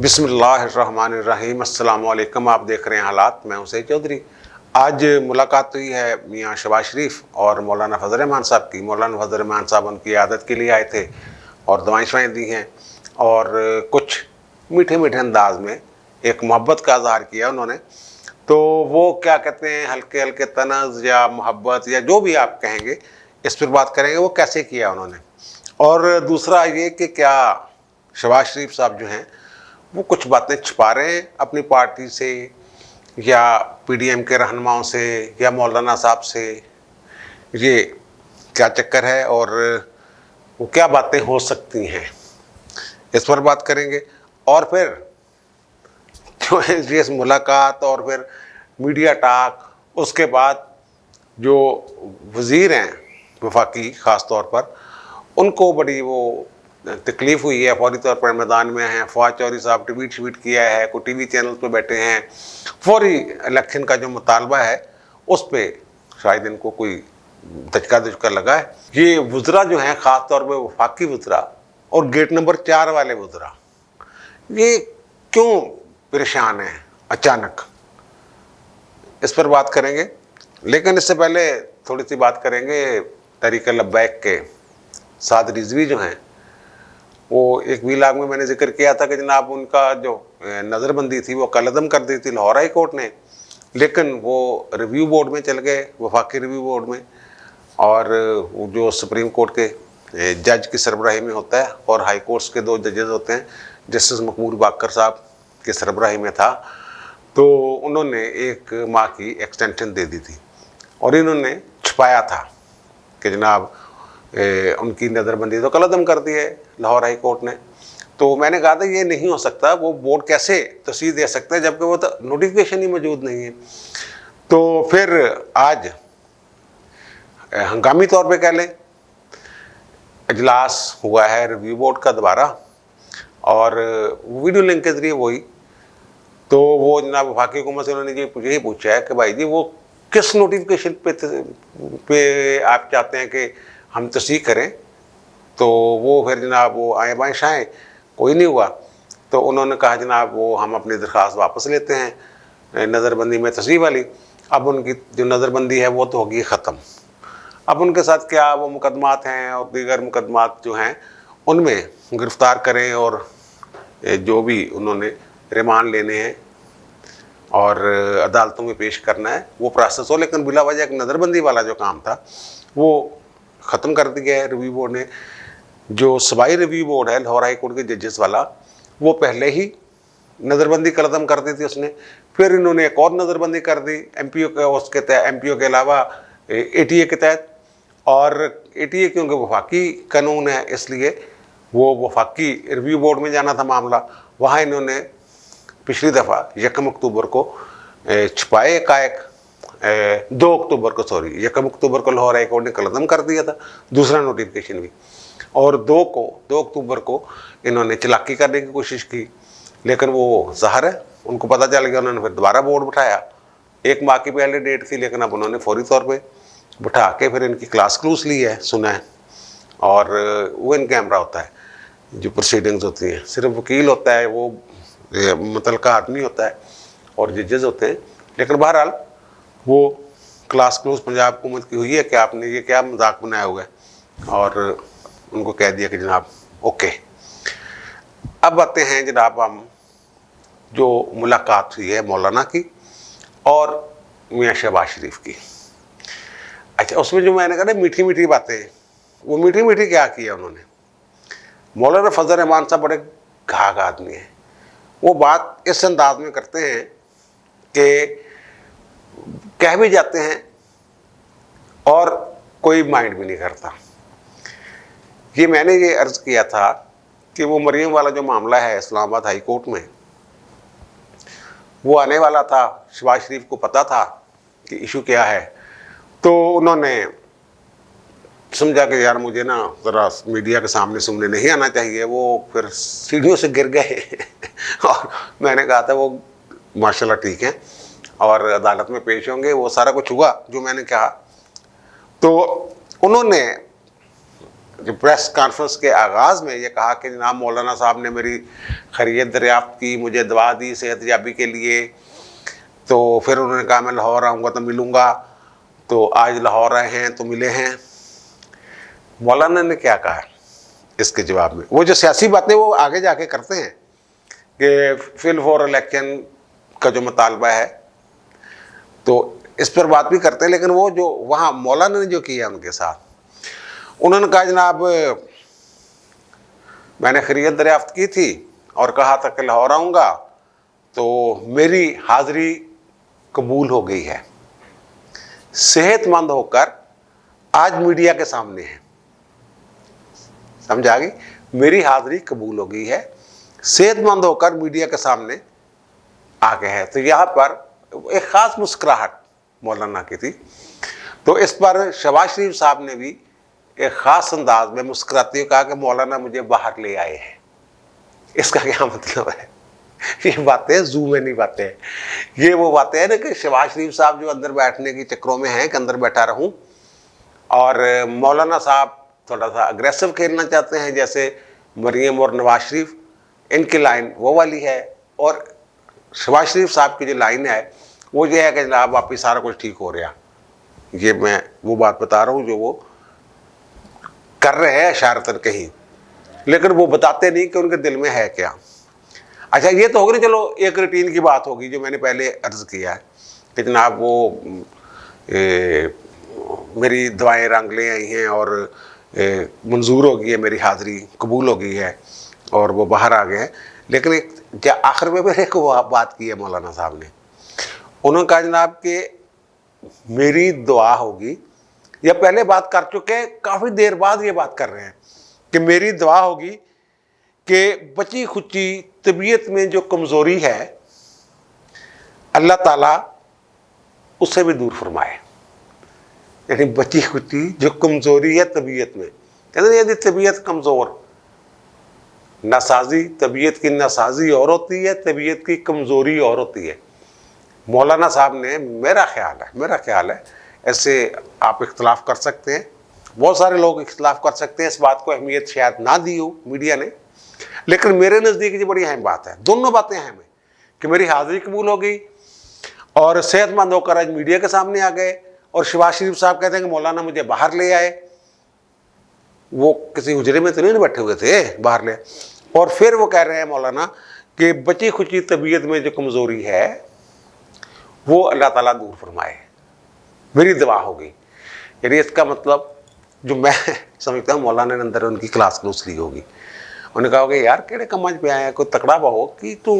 बिस्मिल्लाहिर्रहमानिर्रहीम। अस्सलाम वालेकुम। आप देख रहे हैं हालात। मैं हुसैन चौधरी। आज मुलाकात हुई है मियाँ शहबाज शरीफ और मौलाना फजल रहमान साहब की। मौलाना फजल रहमान साहब उनकी आदत के लिए आए थे और दवाएँ शवाएँ दी हैं और कुछ मीठे मीठे अंदाज में एक मोहब्बत का इज़हार किया उन्होंने। तो वो क्या कहते हैं, हल्के हल्के तनज़ या मोहब्बत या जो भी आप कहेंगे, इस पर बात करेंगे वो कैसे किया उन्होंने। और दूसरा ये कि क्या शहबाज शरीफ साहब जो हैं वो कुछ बातें छुपा रहे हैं अपनी पार्टी से या पीडीएम के रहनुमाओं से या मौलाना साहब से, ये क्या चक्कर है और वो क्या बातें हो सकती हैं, इस पर बात करेंगे। और फिर जो है ये मुलाकात और फिर मीडिया टॉक, उसके बाद जो वज़ीर हैं वफाकी ख़ास तौर पर, उनको बड़ी वो तकलीफ़ हुई है, फौरी तौर पर मैदान में हैं। फवाद चौधरी साहब ट्वीट श्वीट किया है, कोई टीवी चैनल पे बैठे हैं, फौरी इलेक्शन का जो मुतालबा है उस पर शायद इनको कोई धचका लगा है। ये वज़रा जो हैं ख़ास तौर पर वफाकी वज़रा और गेट नंबर 4 वाले वज़रा, ये क्यों परेशान हैं अचानक, इस पर बात करेंगे। लेकिन इससे पहले थोड़ी सी बात करेंगे तहरीक लब्बैक के साद रिजवी जो हैं, वो एक वीलाग में मैंने जिक्र किया था कि जनाब उनका जो नज़रबंदी थी वो कलअदम कर दी थी लाहौर हाई कोर्ट ने, लेकिन वो रिव्यू बोर्ड में चल गए, वफाकी रिव्यू बोर्ड में। और वो जो सुप्रीम कोर्ट के जज की सरबराही में होता है और हाई कोर्ट्स के 2 जजेस होते हैं, जस्टिस मकबूल बाकर साहब की सरबराही में था, तो उन्होंने 1 माह की एक्सटेंशन दे दी थी और इन्होंने छुपाया था कि जनाब उनकी नज़रबंदी तो कलअदम कर दी है लाहौर हाई कोर्ट ने। तो मैंने कहा था ये नहीं हो सकता, वो बोर्ड कैसे तस्वीर दे सकते हैं जबकि वो तो नोटिफिकेशन ही मौजूद नहीं है। तो फिर आज हंगामी तौर पे कह लें इजलास हुआ है रिव्यू बोर्ड का दोबारा, और वीडियो लिंक के ज़रिए वही, तो वो जनाब वफाकी हुकूमत से उन्होंने यही पूछा है कि भाई जी वो किस नोटिफिकेशन पे आप चाहते हैं कि हम तस्दीक करें। तो वो फिर जनाब वो आए बाएँ शाएँ, कोई नहीं हुआ। तो उन्होंने कहा जनाब वो हम अपनी दरख्वास्त वापस लेते हैं नज़रबंदी में तस्दीक वाली। अब उनकी जो नज़रबंदी है वो तो होगी ख़त्म। अब उनके साथ क्या वो मुकदमात हैं और दीगर मुकदमात जो हैं उनमें गिरफ़्तार करें और जो भी उन्होंने रिमांड लेने हैं और अदालतों में पेश करना है वो प्रोसेस हो। लेकिन बिला वजह एक नज़रबंदी वाला जो काम था वो ख़त्म कर दिया है रिव्यू बोर्ड ने। जो सूबाई रिव्यू बोर्ड है लाहौर हाई कोर्ट के जजेस वाला, वो पहले ही नज़रबंदी कलअदम कर दी थी उसने, फिर इन्होंने एक और नज़रबंदी कर दी एमपीओ के, उसके तहत एमपीओ के अलावा एटीए के तहत। और एटीए क्योंकि वफाकी कानून है इसलिए वो वफाकी रिव्यू बोर्ड में जाना था मामला, वहाँ इन्होंने पिछली दफ़ा 1 अक्टूबर को छुपाए एकाएक 2 अक्टूबर को 1 अक्टूबर को लाहौर हाई कोर्ट ने कलअदम कर दिया था दूसरा नोटिफिकेशन भी, और 2 अक्टूबर को इन्होंने चालाकी करने की कोशिश की, लेकिन वो ज़ाहिर है उनको पता चल गया। उन्होंने फिर दोबारा बोर्ड बिठाया, 1 माह की पहले डेट थी, लेकिन अब उन्होंने फौरी तौर पे बिठा के फिर इनकी क्लास क्लूस ली है, सुना है। और वो इन कैमरा होता है जो प्रोसीडिंग्स होती हैं, सिर्फ वकील होता है, वो मुतलका आदमी होता है और जजेस होते हैं। लेकिन बहरहाल वो क्लास क्लोज पंजाब हुकूमत की हुई है कि आपने ये क्या मजाक बनाया हुआ है, और उनको कह दिया कि जनाब ओके। अब आते हैं जनाब हम जो मुलाकात हुई है मौलाना की और मियाँ शहबाज शरीफ की। अच्छा, उसमें जो मैंने कहा मीठी मीठी बातें, वो मीठी मीठी क्या किया उन्होंने। मौलाना फजल रहमान साहब बड़े घाघ आदमी हैं, वो बात इस अंदाज में करते हैं कि कह भी जाते हैं और कोई माइंड भी नहीं करता। ये मैंने ये अर्ज़ किया था कि वो मरियम वाला जो मामला है इस्लामाबाद हाई कोर्ट में, वो आने वाला था, शहबाज शरीफ को पता था कि इशू क्या है, तो उन्होंने समझा कि यार मुझे ना ज़रा मीडिया के सामने सुनने नहीं आना चाहिए। वो फिर सीढ़ियों से गिर गए और मैंने कहा था वो माशाल्लाह ठीक है और अदालत में पेश होंगे, वो सारा कुछ हुआ जो मैंने कहा। तो उन्होंने जो प्रेस कॉन्फ्रेंस के आगाज़ में ये कहा कि जनाब मौलाना साहब ने मेरी खैरियत दरियाफ्त की, मुझे दुआ दी सेहत याबी के लिए। तो फिर उन्होंने कहा मैं लाहौर आऊँगा तो मिलूँगा, तो आज लाहौर आए हैं तो मिले हैं। मौलाना ने क्या कहा इसके जवाब में? वो जो सियासी बातें वो आगे जाके करते हैं कि फिल फॉर इलेक्शन का जो मुतालबा है तो इस पर बात भी करते हैं, लेकिन वो जो वहाँ मौलाना ने जो किया उनके साथ, उन्होंने कहा जनाब मैंने खैरियत दरियाफ्त की थी और कहा था कि लाहौर आऊँगा, तो मेरी हाज़िरी कबूल हो गई है, सेहतमंद होकर आज मीडिया के सामने है। समझ आ गई? मेरी हाज़िरी कबूल हो गई है, सेहतमंद होकर मीडिया के सामने आ गए हैं। तो यहाँ पर एक ख़ास मुस्कुराहट मौलाना की थी। तो इस पर शहबाज शरीफ साहब ने भी एक ख़ास अंदाज में मुस्कुराते हुए कहा कि मौलाना मुझे बाहर ले आए हैं। इसका क्या मतलब है? ये बातें जू में नहीं बातें हैं, ये वो बातें हैं ना कि शहबाज शरीफ साहब जो अंदर बैठने के चक्करों में हैं कि अंदर बैठा रहूं, और मौलाना साहब थोड़ा सा अग्रेसिव खेलना चाहते हैं, जैसे मरियम और नवाज शरीफ, इनकी लाइन वो वाली है। और शहबाज शरीफ साहब की जो लाइन है वो ये है कि जनाब वापिस सारा कुछ ठीक हो रहा। ये मैं वो बात बता रहा हूँ जो वो कर रहे हैं इशारतन कहीं, लेकिन वो बताते नहीं कि उनके दिल में है क्या। अच्छा, ये तो होगी ना, चलो एक रूटीन की बात होगी जो मैंने पहले अर्ज़ किया है कि जनाब वो मेरी दवाएं रंग ले आई हैं और मंजूर हो गई है, मेरी हाज़िरी कबूल हो गई है और वो बाहर आ गए हैं। लेकिन एक आखिर में फिर एक बात की है मौलाना साहब ने, उन्होंने कहा जनाब कि मेरी दुआ होगी, या पहले बात कर चुके हैं, काफ़ी देर बाद ये बात कर रहे हैं कि मेरी दुआ होगी कि बची खुची तबीयत में जो कमज़ोरी है अल्लाह ताला उससे भी दूर फरमाए। यानी बची खुची जो कमज़ोरी है तबीयत में, कहते यदि तबीयत कमज़ोर, नासाजी, तबीयत की नासाजी और होती है, तबीयत की कमज़ोरी और होती है। मौलाना साहब ने, मेरा ख्याल है ऐसे आप इख्तलाफ कर सकते हैं, बहुत सारे लोग इख्तलाफ कर सकते हैं, इस बात को अहमियत शायद ना दी हो मीडिया ने, लेकिन मेरे नज़दीक ये बड़ी अहम बात है। दोनों बातें अहम हैं कि मेरी हाज़िरी कबूल हो गई और सेहतमंद होकर आज मीडिया के सामने आ गए, और शहबाज शरीफ साहब कहते हैं कि मौलाना मुझे बाहर ले आए। वो किसी हुजरे में तो नहीं बैठे हुए थे, बाहर ले। और फिर वो कह रहे हैं मौलाना कि बची खुची तबीयत में जो कमज़ोरी है वो अल्लाह ताला दूर फरमाए, मेरी दुआ होगी। यानी इसका मतलब जो मैं समझता हूँ मौलाना ने अंदर उनकी क्लास क्लोज ली होगी। उन्हें कहा होगा यार केड़े कमां पे आया, कोई तकड़ा बहु कि तू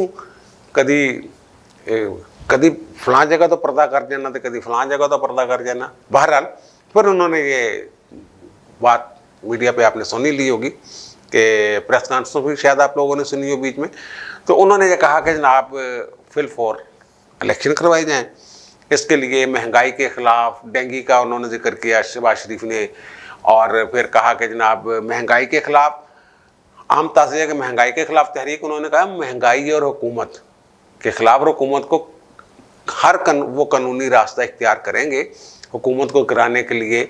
कदी फलां जगह तो पर्दा कर जाना तो कदी फलां जगह तो पर्दा कर जाना। बहरहाल फिर उन्होंने ये बात मीडिया पे आपने सुनी ली होगी कि प्रेस कॉन्फ्रेंस भी शायद आप लोगों ने सुनी हो बीच में। तो उन्होंने ये कहा कि जनाब फिल फॉर इलेक्शन करवाए जाएँ, इसके लिए महंगाई के ख़िलाफ़, डेंगू का उन्होंने जिक्र किया शहबाज शरीफ ने, और फिर कहा कि जनाब महंगाई के ख़िलाफ़, आम ताज़िया कि महंगाई के ख़िलाफ़ तहरीक, उन्होंने कहा महंगाई और हुकूमत के ख़िलाफ़ हुकूमत को वो कानूनी रास्ता इख्तियार करेंगे, हुकूमत को गिराने के लिए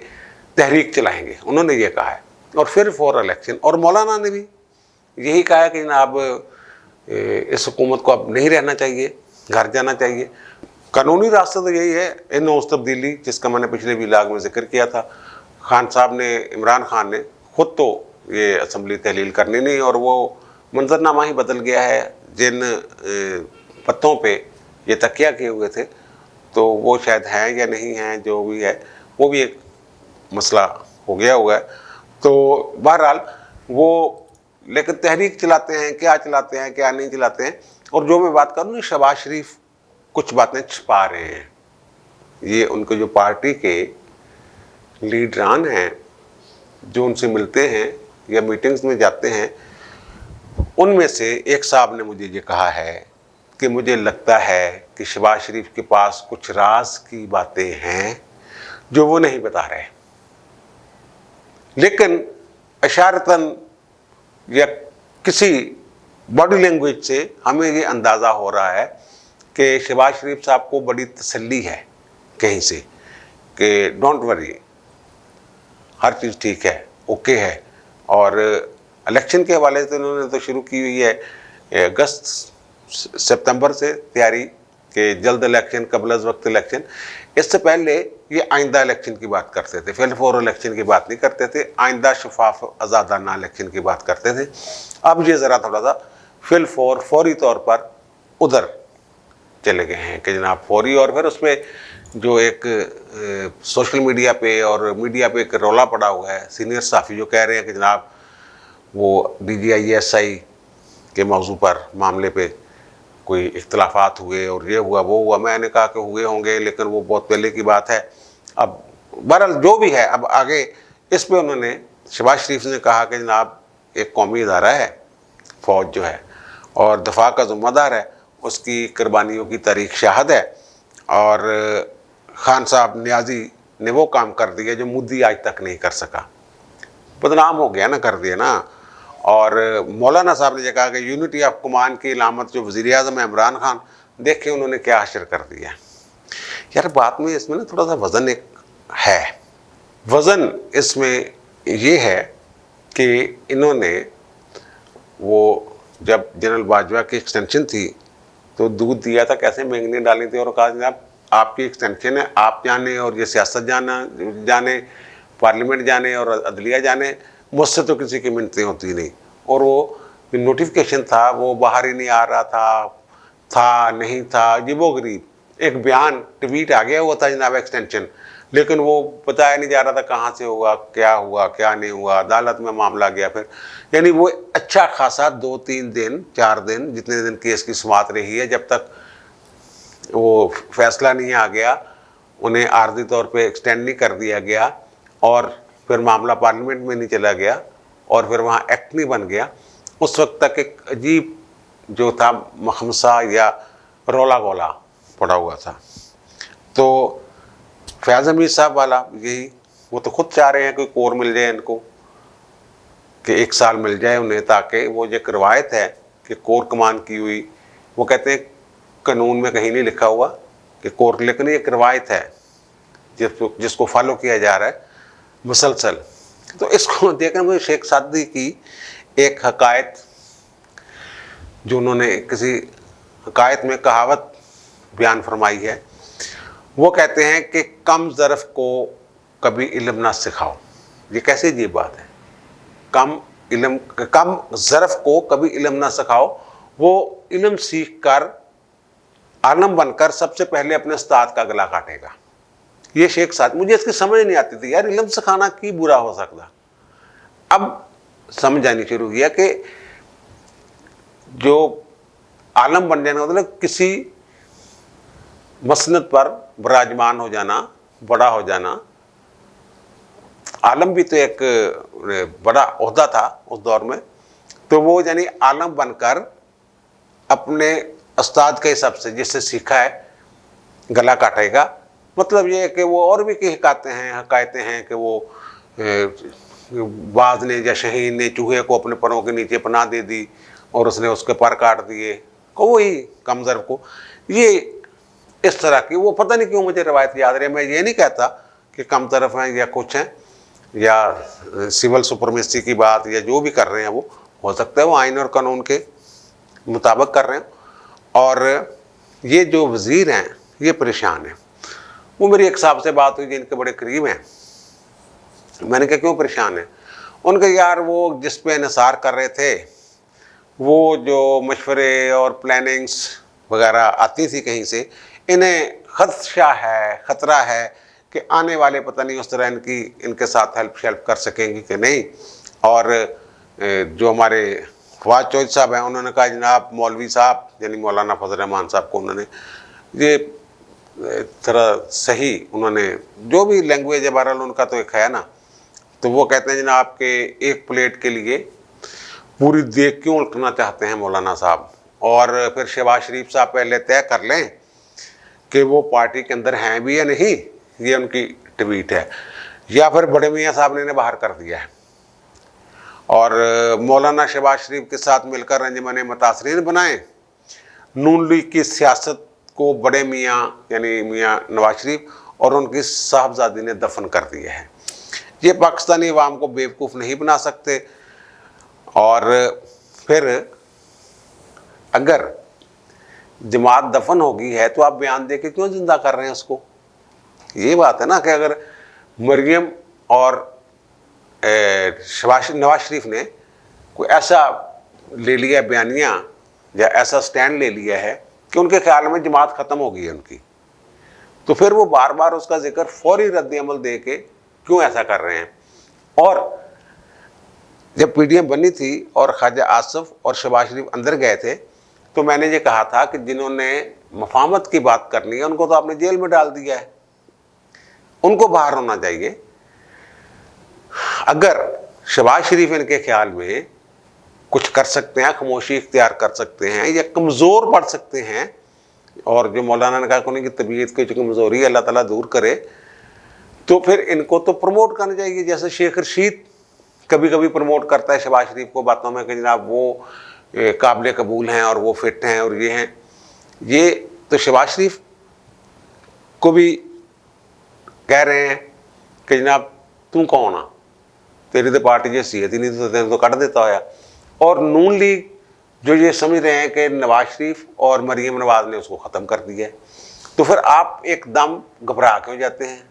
तहरीक चलाएँगे, उन्होंने ये कहा है। और फिर फॉर इलेक्शन, और मौलाना ने भी यही कहा है कि जनाब इस हुकूमत को अब नहीं रहना चाहिए, घर जाना चाहिए। कानूनी रास्ता तो यही है, इन नौज तब्दीली, जिसका मैंने पिछले व्लॉग में जिक्र किया था। खान साहब ने, इमरान खान ने खुद तो ये असम्बली तहलील करनी नहीं, और वो मंजरनामा ही बदल गया है। जिन पत्तों पे ये तकिया किए हुए थे तो वो शायद हैं या नहीं हैं, जो भी है वो भी एक मसला हो गया हुआ है। तो बहरहाल वो, लेकिन तहरीक चलाते हैं, क्या चलाते हैं क्या नहीं चलाते हैं। और जो मैं बात करूँ, शहबाज शरीफ कुछ बातें छिपा रहे हैं। ये उनको जो पार्टी के लीडरान हैं जो उनसे मिलते हैं या मीटिंग्स में जाते हैं, उनमें से एक साहब ने मुझे ये कहा है कि मुझे लगता है कि शहबाज शरीफ के पास कुछ राज की बातें हैं जो वो नहीं बता रहे, लेकिन इशारतन या किसी बॉडी लैंग्वेज से हमें ये अंदाज़ा हो रहा है कि शहबाज शरीफ साहब को बड़ी तसल्ली है कहीं से कि डोंट वरी, हर चीज़ ठीक है, ओके है, और इलेक्शन के हवाले से उन्होंने तो शुरू की हुई है अगस्त सितंबर से तैयारी कि जल्द इलेक्शन, कबल अज़ वक्त इलेक्शन। इससे पहले ये आइंदा इलेक्शन की बात करते थे, फिल फॉर इलेक्शन की बात नहीं करते थे, आइंदा शफाफ आज़ादाना इलेक्शन की बात करते थे। अब ये ज़रा थोड़ा सा फिल फॉर, फौरी तौर पर उधर चले गए हैं कि जनाब फौरी। और फिर उसमें जो एक सोशल मीडिया पे और मीडिया पे एक रौला पड़ा हुआ है, सीनियर सहाफ़ी जो कह रहे हैं कि जनाब वो DGI के मौजू पर, मामले पे कोई इख्तलाफात हुए और ये हुआ वो हुआ। मैंने कहा कि हुए होंगे, लेकिन वो बहुत पहले की बात है। अब बहरहाल जो भी है, अब आगे इस पे उन्होंने, शहबाज शरीफ ने कहा कि जनाब एक कौमी इदारा है फ़ौज जो है, और दफा का ज़िम्मेदार है, उसकी कुर्बानियों की तारीख शाहद है। और खान साहब नियाज़ी ने वो काम कर दिया जो मोदी आज तक नहीं कर सका, बदनाम हो गया ना, कर दिया ना। और मौलाना साहब ने कहा कि यूनिटी ऑफ कमान की इलामत जो वज़ीर आज़म है इमरान खान, देखें उन्होंने क्या हशर कर दिया। यार बात में इसमें ना थोड़ा सा वज़न एक है। वज़न इसमें ये है कि इन्होंने वो जब जनरल बाजवा की एक्सटेंशन थी तो दूध दिया था, कैसे महंगी डाली थी, और कहा जनाब आपकी एक्सटेंशन है, आप जाने और ये सियासत जाने, पार्लियामेंट जाने और अदलिया जाने, मुझसे तो किसी की मिन्नतें होती नहीं। और वो नोटिफिकेशन था वो बाहर ही नहीं आ रहा था नहीं था, अजीबो गरीब एक बयान ट्वीट आ गया हुआ था जनाब एक्सटेंशन, लेकिन वो बताया नहीं जा रहा था कहाँ से हुआ क्या नहीं हुआ। अदालत में मामला गया फिर, यानी वो अच्छा खासा 2-3 दिन 4 दिन जितने दिन केस की समाअत रही है, जब तक वो फैसला नहीं आ गया, उन्हें आर्जी तौर पे एक्सटेंड नहीं कर दिया गया, और फिर मामला पार्लियामेंट में नहीं चला गया, और फिर वहाँ एक्ट नहीं बन गया, उस वक्त तक एक अजीब जो था महमसा या रोला गोला पड़ा हुआ था। तो फैज़ हमीद साहब वाला यही, वो तो खुद चाह रहे हैं कोई कोर मिल जाए इनको, कि 1 साल मिल जाए उन्हें, ताकि वो जो रवायत है कि कोर कमान की हुई, वो कहते हैं कानून में कहीं नहीं लिखा हुआ कि कोर, लेकिन एक रवायत है जिसको फॉलो किया जा रहा है मुसलसल। तो इसको देखकर मुझे शेख सादी की एक हकायत, जो उन्होंने किसी हकायत में कहावत बयान फरमाई है, वो कहते हैं कि कम ज़रफ़ को कभी इल्म ना सिखाओ। ये कैसे अजीब बात है, कम ज़रफ़ को कभी इल्म ना सिखाओ। वो इल्म सीख कर आलम बनकर सबसे पहले अपने उस्ताद का गला काटेगा। ये शेख साद, मुझे इसकी समझ नहीं आती थी यार, इल्म सिखाना की बुरा हो सकता। अब समझ आनी शुरू हुई है कि जो आलम बन जाना मतलब किसी मसनद पर विराजमान हो जाना, बड़ा हो जाना। आलम भी तो एक बड़ा ओहदा था उस दौर में, तो वो यानी आलम बनकर अपने उस्ताद के हिसाब से जिससे सीखा है गला काटेगा। मतलब ये है कि वो और भी कई हकायतें हैं कि वो बाज ने या शहीन ने चूहे को अपने परों के नीचे पनाह दे दी और उसने उसके पर काट दिए, को वही कमज़र को। ये इस तरह की, वो पता नहीं क्यों मुझे रवायत याद रही। मैं ये नहीं कहता कि कम तरफ हैं या कुछ हैं, या सिविल सुपरमेसी की बात या जो भी कर रहे हैं, वो हो सकता है वो आइन और कानून के मुताबिक कर रहे हैं। और ये जो वज़ीर हैं ये परेशान हैं। वो मेरी एक साहब से बात हुई जिनके बड़े करीब हैं, मैंने कहा क्यों परेशान है? उनका यार वो जिस पे निसार कर रहे थे, वो जो मशवरे और प्लानिंग्स वगैरह आती थी कहीं से, इन्हें ख़तरा है कि आने वाले पता नहीं उस तरह इनके साथ हेल्प कर सकेंगी कि नहीं। और जो हमारे फवाद चौधरी साहब हैं, उन्होंने कहा जनाब मौलवी साहब यानी मौलाना फजल रहमान साहब को उन्होंने ये तरह सही, उन्होंने जो भी लैंग्वेज है बहरहाल उनका तो एक है ना, तो वो कहते हैं जनाब के एक प्लेट के लिए पूरी देख क्यों उल्टना चाहते हैं मौलाना साहब। और फिर शहबाज शरीफ साहब पहले तय कर लें कि वो पार्टी के अंदर हैं भी या नहीं, ये उनकी ट्वीट है, या फिर बड़े मियाँ साहब ने बाहर कर दिया है। और मौलाना शहबाज शरीफ के साथ मिलकर अंजुमन मुतासरीन बनाए, नून लीग की सियासत को बड़े मियाँ यानी मियाँ नवाज शरीफ और उनकी साहबजादी ने दफन कर दिया है। ये पाकिस्तानी अवाम को बेवकूफ़ नहीं बना सकते। और फिर अगर जमात दफन हो गई है तो आप बयान दे के क्यों जिंदा कर रहे हैं उसको? ये बात है ना कि अगर मरियम और नवाज शरीफ ने कोई ऐसा ले लिया बयानिया या ऐसा स्टैंड ले लिया है कि उनके ख्याल में जमात ख़त्म हो गई है उनकी, तो फिर वो बार बार उसका जिक्र फौरी रद्द अमल दे के क्यों ऐसा कर रहे हैं? और जब पीडीएम बनी थी और ख्वाजा आसिफ और शहबाज शरीफ अंदर गए थे तो मैंने ये कहा था कि जिन्होंने मफाहमत की बात करनी है उनको तो आपने जेल में डाल दिया है, उनको बाहर होना चाहिए। अगर शहबाज शरीफ इनके ख्याल में कुछ कर सकते हैं, खामोशी इख्तियार कर सकते हैं या कमज़ोर पड़ सकते हैं, और जो मौलाना ने कहा कि उनकी तबीयत की कमज़ोरी अल्लाह ताला दूर करे, तो फिर इनको तो प्रमोट करना चाहिए। जैसे शेख रशीद कभी कभी प्रमोट करता है शहबाज शरीफ को बातों में कि जनाब वो काबिल कबूल हैं और वो फिट हैं और ये हैं। ये तो शहबाज शरीफ को भी कह रहे हैं कि जनाब तू कौन आ, तेरी तो पार्टी जो सीहत ही नहीं तो तेरे तो कट देता होया। और नून लीग जो ये समझ रहे हैं कि नवाज शरीफ और मरीम नवाज ने उसको ख़त्म कर दिया है, तो फिर आप एकदम घबरा क्यों जाते हैं?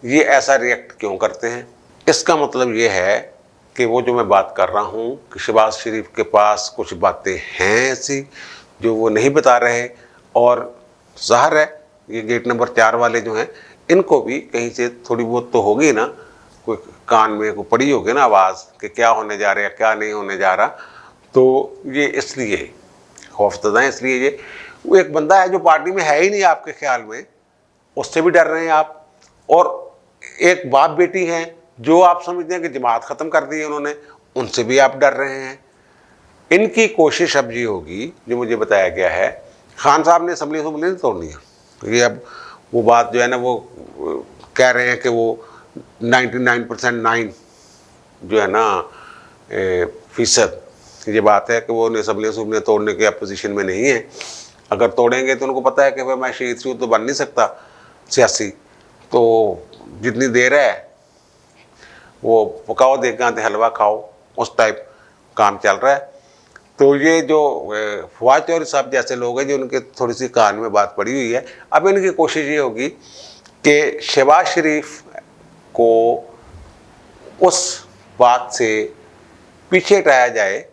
ये ऐसा रिएक्ट क्यों करते हैं? इसका मतलब ये है कि वो जो मैं बात कर रहा हूँ कि शहबाज शरीफ के पास कुछ बातें हैं ऐसी जो वो नहीं बता रहे, और ज़ाहिर है ये गेट नंबर 4 वाले जो हैं इनको भी कहीं से थोड़ी बहुत तो होगी ना, कोई कान में को पड़ी होगी ना आवाज़ कि क्या होने जा रहा है क्या नहीं होने जा रहा। तो ये इसलिए खौफजदा है, इसलिए ये वो एक बंदा है जो पार्टी में है ही नहीं आपके ख्याल में, उससे भी डर रहे हैं आप। और एक बाप बेटी हैं जो आप समझते हैं कि जमात ख़त्म कर दी है उन्होंने, उनसे भी आप डर रहे हैं। इनकी कोशिश अब ये होगी जो मुझे बताया गया है, खान साहब ने असम्बली नहीं तोड़नी है, ये अब वो बात जो है ना वो कह रहे हैं कि वो 99% जो है ना फीसद ये बात है कि वो असम्बली तोड़ने के अपोजिशन में नहीं है। अगर तोड़ेंगे तो उनको पता है कि भाई मैं शहीद शूद तो बन नहीं सकता सियासी, तो जितनी देर है वो पकाओ देखा तो हलवा खाओ, उस टाइप काम चल रहा है। तो ये जो फवाद चौधरी साहब जैसे लोग हैं जो उनके थोड़ी सी कान में बात पड़ी हुई है, अब इनकी कोशिश ये होगी कि शहबाज शरीफ को उस बात से पीछे हटाया जाए,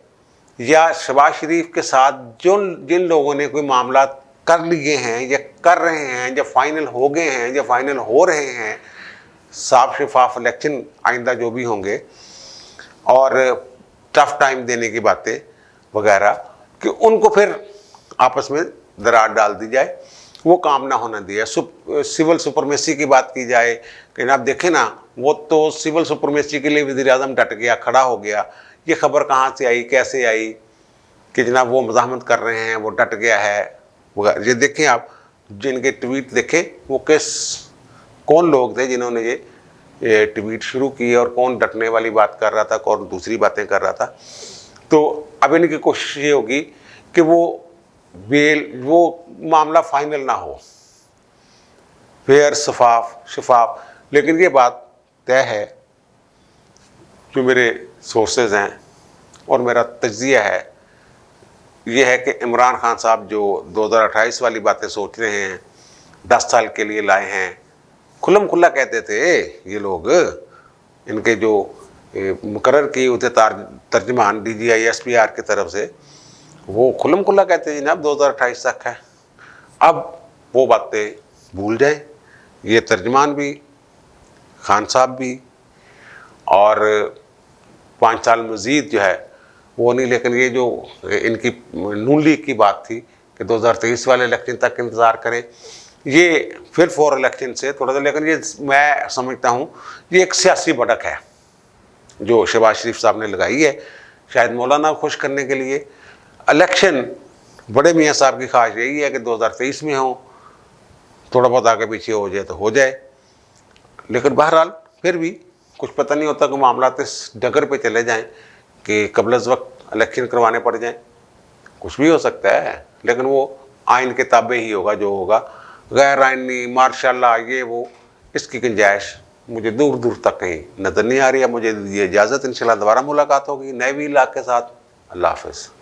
या शहबाज शरीफ के साथ जिन लोगों ने कोई मामला कर लिए हैं या कर रहे हैं या फाइनल हो गए हैं या फाइनल हो रहे हैं, साफ शफाफ इलेक्शन आइंदा जो भी होंगे और टफ टाइम देने की बातें वगैरह, कि उनको फिर आपस में दरार डाल दी जाए, वो काम ना होना दिया। सिविल सुपरमेसी की बात की जाए कि आप देखें ना, वो तो सिविल सुपरमेसी के लिए वज़ीर-ए-आज़म डट गया, खड़ा हो गया। ये खबर कहाँ से आई, कैसे आई कि जनाब वो मज़ाहमत कर रहे हैं, वो डट गया है वगैरह। ये देखें आप, जिनके ट्वीट देखें वो कौन लोग थे जिन्होंने ये ट्वीट शुरू किए और कौन डटने वाली बात कर रहा था, कौन दूसरी बातें कर रहा था। तो अब इनकी कोशिश ये होगी कि वो मामला फाइनल ना हो, फेयर शफाफ। लेकिन ये बात तय है, जो मेरे सोर्सेज हैं और मेरा तज्जिया है, ये है कि इमरान खान साहब जो 2028 वाली बातें सोच रहे हैं, 10 साल के लिए लाए हैं, खुल्लम खुल्ला कहते थे ये लोग, इनके जो मुकर्रर किए होते तर्जमान DGI SPR की तरफ से, वो खुल्लम खुल्ला कहते हैं जनाब 2028 तक है। अब वो बातें भूल जाए, ये तर्जमान भी, खान साहब भी, और 5 साल मज़ीद जो है वो नहीं। लेकिन ये जो इनकी नून लीग की बात थी कि 2023 वाले इलेक्शन तक इंतज़ार करें, ये फिर 4 इलेक्शन से थोड़ा सा, लेकिन ये मैं समझता हूँ ये एक सियासी भड़क है जो शहबाज शरीफ साहब ने लगाई है, शायद मौलाना खुश करने के लिए। इलेक्शन बड़े मियाँ साहब की ख्वाहिश यही है कि 2023 में हो, थोड़ा बहुत आगे पीछे हो जाए तो हो जाए। लेकिन बहरहाल फिर भी कुछ पता नहीं होता कि मामला इस डगर पे चले जाएं कि कबल वक्त इलेक्शन करवाने पड़ जाएं, कुछ भी हो सकता है। लेकिन वो आइन के ताबे ही होगा जो होगा, गैर आइनी मार्शल लॉ ये वो इसकी गुंजाइश मुझे दूर दूर तक कहीं नज़र नहीं आ रही है। मुझे ये इजाज़त, इंशाल्लाह दोबारा मुलाकात होगी नए व्लॉग के साथ। अल्लाह हाफ़िज़।